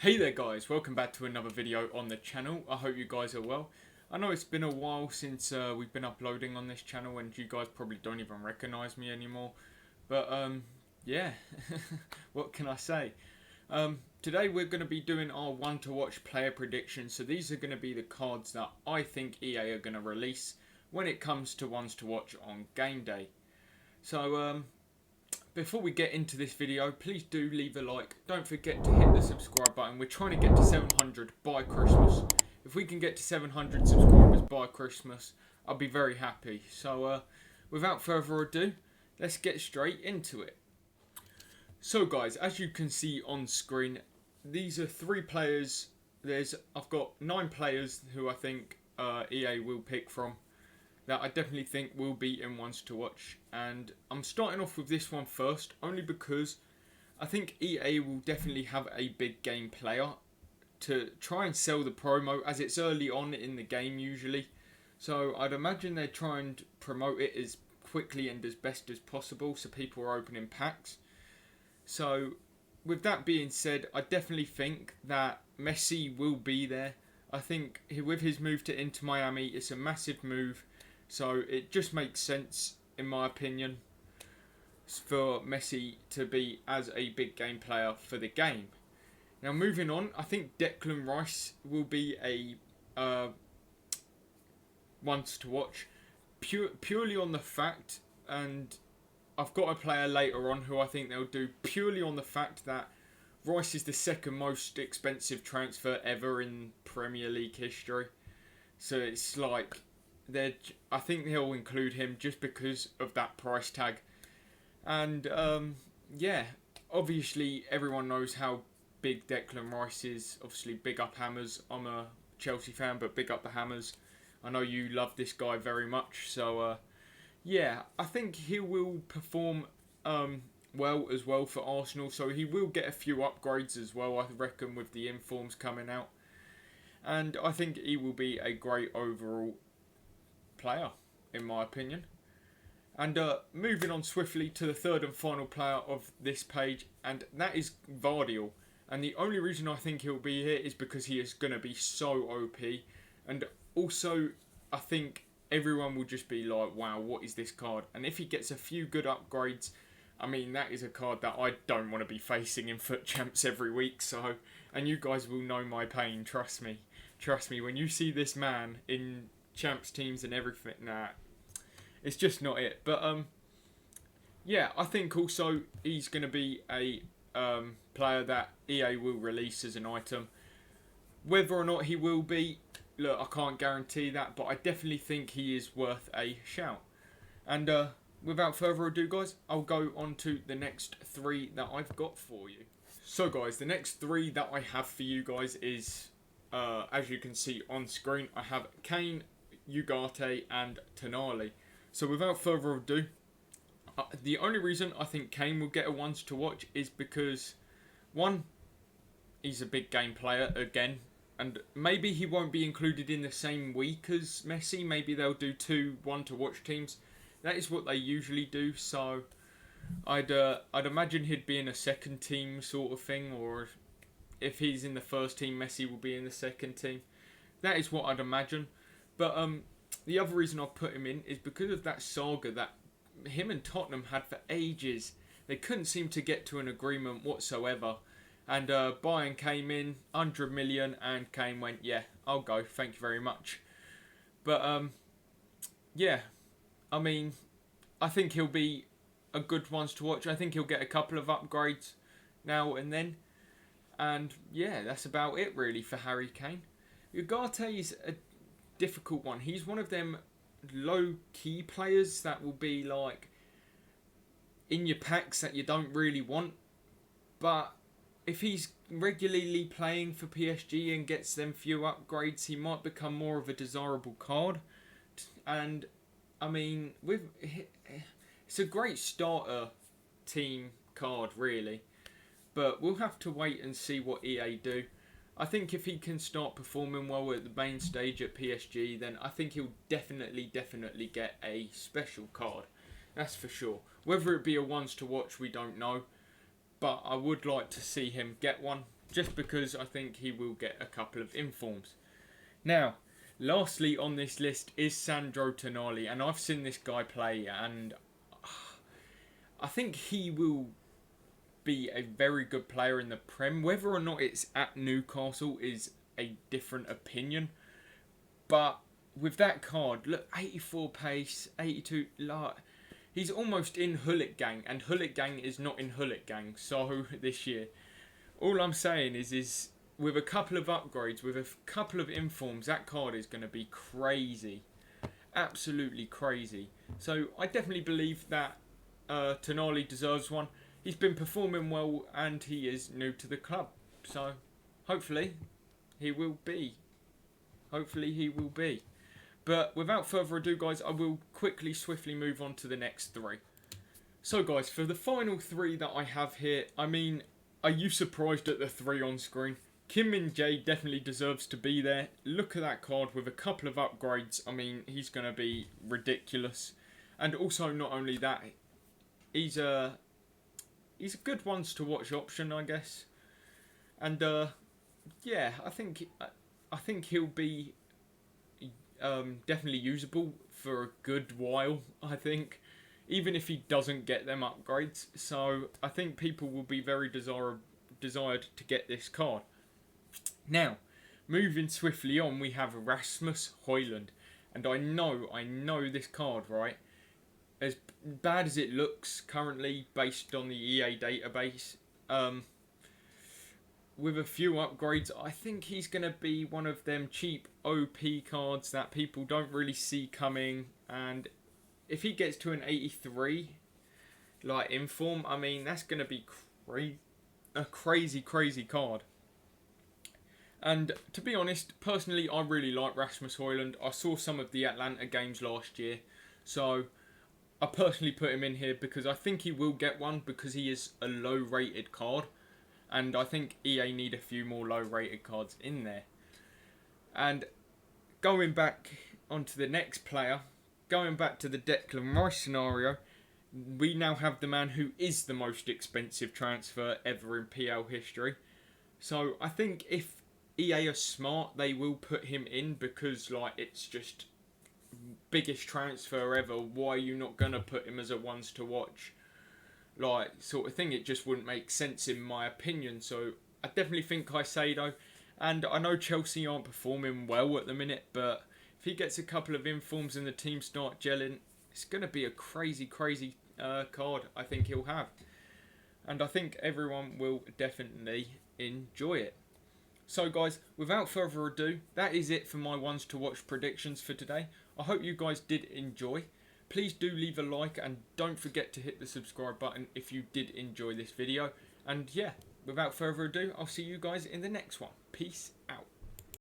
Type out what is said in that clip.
Hey there guys, welcome back to another video on the channel. I hope you guys are well. I know it's been a while since we've been uploading on this channel and you guys probably don't even recognise me anymore. But yeah, what can I say? Today we're going to be doing our one to watch player predictions. So these are going to be the cards that I think EA are going to release when it comes to ones to watch on game day. So before we get into this video, please do leave a like. Don't forget to hit the subscribe button. We're trying to get to 700 by Christmas. If we can get to 700 subscribers by Christmas, I'll be very happy. So without further ado, let's get straight into it. So guys, as you can see on screen, these are 3 players. I've got 9 players who I think EA will pick from, that I definitely think will be in ones to watch. And I'm starting off with this one first, only because I think EA will definitely have a big game player to try and sell the promo, as it's early on in the game usually. So I'd imagine they're trying to promote it as quickly and as best as possible so people are opening packs. So with that being said, I definitely think that Messi will be there. I think with his move to Inter Miami, it's a massive move. So it just makes sense, in my opinion, for Messi to be as a big game player for the game. Now moving on, I think Declan Rice will be a ones to watch, purely on the fact, and I've got a player later on who I think they'll do purely on the fact that Rice is the second most expensive transfer ever in Premier League history. So it's like, I think they'll include him just because of that price tag. And yeah, obviously everyone knows how big Declan Rice is. Obviously, big up Hammers. I'm a Chelsea fan, but big up the Hammers. I know you love this guy very much. So yeah, I think he will perform well as well for Arsenal. So he will get a few upgrades as well, I reckon, with the informs coming out. And I think he will be a great overall player, in my opinion. And moving on swiftly to the third and final player of this page, and that is Vardiel. And the only reason I think he'll be here is because he is going to be so OP. And also, I think everyone will just be like, wow, what is this card? And if he gets a few good upgrades, I mean, that is a card that I don't want to be facing in Foot Champs every week. So, and you guys will know my pain, trust me. Trust me, when you see this man in Champs teams and everything, nah, it's just not it. But yeah, I think also he's going to be a player that EA will release as an item. Whether or not he will be, look, I can't guarantee that, but I definitely think he is worth a shout. And without further ado, guys, I'll go on to the next 3 that I've got for you. So guys, the next 3 that I have for you guys is, as you can see on screen, I have Kane, Ugarte and Tonali. So without further ado, the only reason I think Kane will get a ones to watch is because, one, he's a big game player again, and maybe he won't be included in the same week as Messi. Maybe they'll do 2 one to watch teams. That is what they usually do. So I'd imagine he'd be in a second team sort of thing, or if he's in the first team, Messi will be in the second team. That is what I'd imagine. But the other reason I've put him in is because of that saga that him and Tottenham had for ages. They couldn't seem to get to an agreement whatsoever. And Bayern came in, 100 million, and Kane went, yeah, I'll go, thank you very much. But yeah, I mean, I think he'll be a good ones to watch. I think he'll get a couple of upgrades now and then. And yeah, that's about it really for Harry Kane. Ugarte is a difficult one. He's one of them low-key players that will be like in your packs that you don't really want. But if he's regularly playing for PSG and gets them few upgrades, he might become more of a desirable card. And I mean, it's a great starter team card really. But we'll have to wait and see what EA do. I think if he can start performing well at the main stage at PSG, then I think he'll definitely get a special card. That's for sure. Whether it be a ones to watch, we don't know. But I would like to see him get one. just because I think he will get a couple of informs. Now, lastly on this list is Sandro Tonali, and I've seen this guy play, and I think he will be a very good player in the Prem. Whether or not it's at Newcastle is a different opinion, but with that card, look, 84 pace, 82, like, he's almost in Hullet Gang, and Hullet Gang is not in Hullet Gang, so this year. All I'm saying is with a couple of upgrades, with a couple of informs, that card is going to be crazy. Absolutely crazy. So I definitely believe that Tonali deserves one. He's been performing well and he is new to the club. So hopefully he will be. Hopefully he will be. But without further ado, guys, I will swiftly move on to the next three. So guys, for the final three that I have here, I mean, are you surprised at the three on screen? Kim Min-jae definitely deserves to be there. Look at that card with a couple of upgrades. I mean, he's going to be ridiculous. And also, not only that, he's a good ones to watch option, I guess. And yeah, I think he'll be definitely usable for a good while, I think, even if he doesn't get them upgrades. So I think people will be very desired to get this card. Now, moving swiftly on, we have Rasmus Højlund, and I know this card, right? As bad as it looks currently based on the EA database, with a few upgrades, I think he's going to be one of them cheap OP cards that people don't really see coming. And if he gets to an 83, like inform, I mean, that's going to be a crazy card. And to be honest, personally, I really like Rasmus Højlund. I saw some of the Atlanta games last year, so I personally put him in here because I think he will get one because he is a low rated card. And I think EA need a few more low rated cards in there. And going back onto the next player, going back to the Declan Rice scenario, we now have the man who is the most expensive transfer ever in PL history. So I think if EA are smart, they will put him in because, like, it's just biggest transfer ever. Why are you not going to put him as a ones to watch? Like, sort of thing. It just wouldn't make sense in my opinion. So I definitely think Caicedo. And I know Chelsea aren't performing well at the minute, but if he gets a couple of informs and the team start gelling, it's going to be a crazy card I think he'll have. And I think everyone will definitely enjoy it. So guys, without further ado, that is it for my ones to watch predictions for today. I hope you guys did enjoy. Please do leave a like and don't forget to hit the subscribe button if you did enjoy this video. And yeah, without further ado, I'll see you guys in the next one. Peace out.